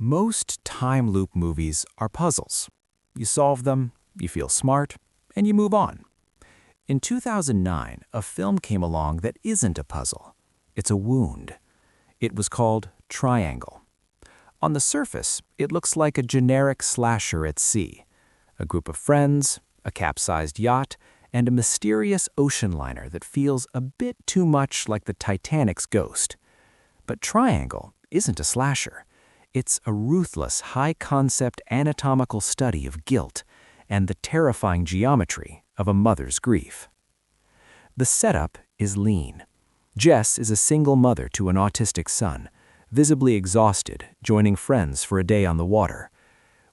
Most time loop movies are puzzles. You solve them, you feel smart, and you move on. In 2009, a film came along that isn't a puzzle. It's a wound. It was called Triangle. On the surface, it looks like a generic slasher at sea. A group of friends, a capsized yacht, and a mysterious ocean liner that feels a bit too much like the Titanic's ghost. But Triangle isn't a slasher. It's a ruthless, high-concept anatomical study of guilt and the terrifying geometry of a mother's grief. The setup is lean. Jess is a single mother to an autistic son, visibly exhausted, joining friends for a day on the water.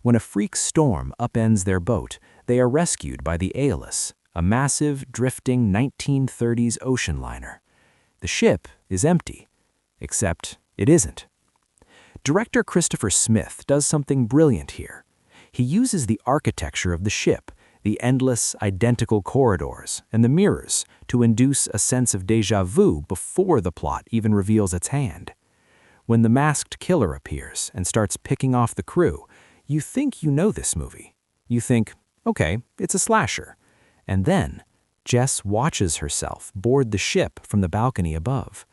When a freak storm upends their boat, they are rescued by the Aeolus, a massive, drifting 1930s ocean liner. The ship is empty, except it isn't. Director Christopher Smith does something brilliant here. He uses the architecture of the ship, the endless, identical corridors, and the mirrors to induce a sense of déjà vu before the plot even reveals its hand. When the masked killer appears and starts picking off the crew, you think you know this movie. You think, okay, it's a slasher. And then, Jess watches herself board the ship from the balcony above.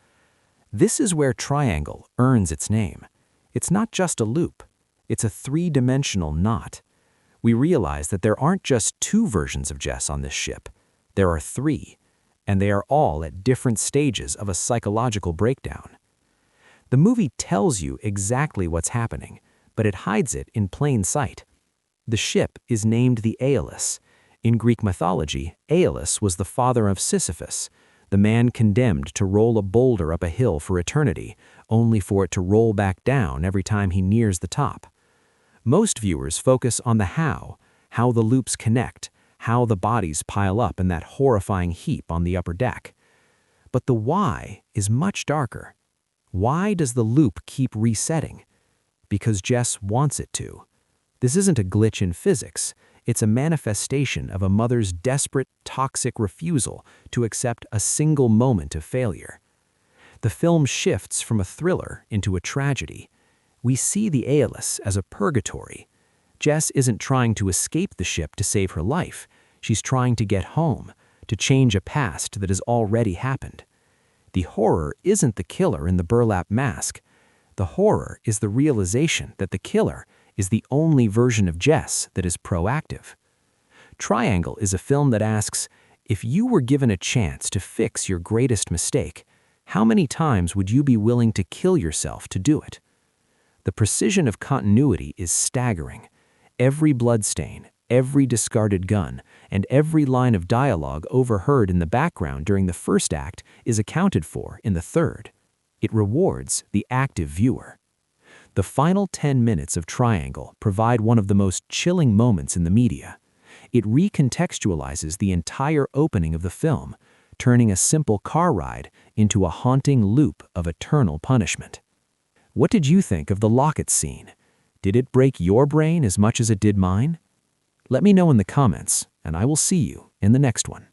This is where Triangle earns its name. It's not just a loop. It's a three-dimensional knot. We realize that there aren't just two versions of Jess on this ship. There are three, and they are all at different stages of a psychological breakdown. The movie tells you exactly what's happening, but it hides it in plain sight. The ship is named the Aeolus. In Greek mythology, Aeolus was the father of Sisyphus, the man condemned to roll a boulder up a hill for eternity, only for it to roll back down every time he nears the top. Most viewers focus on the how the loops connect, how the bodies pile up in that horrifying heap on the upper deck. But the why is much darker. Why does the loop keep resetting? Because Jess wants it to. This isn't a glitch in physics. It's a manifestation of a mother's desperate, toxic refusal to accept a single moment of failure. The film shifts from a thriller into a tragedy. We see the Aeolus as a purgatory. Jess isn't trying to escape the ship to save her life. She's trying to get home, to change a past that has already happened. The horror isn't the killer in the burlap mask. The horror is the realization that the killer is the only version of Jess that is proactive. Triangle is a film that asks, if you were given a chance to fix your greatest mistake, how many times would you be willing to kill yourself to do it? The precision of continuity is staggering. Every bloodstain, every discarded gun, and every line of dialogue overheard in the background during the first act is accounted for in the third. It rewards the active viewer. The final 10 minutes of Triangle provide one of the most chilling moments in the media. It recontextualizes the entire opening of the film, turning a simple car ride into a haunting loop of eternal punishment. What did you think of the locket scene? Did it break your brain as much as it did mine? Let me know in the comments, and I will see you in the next one.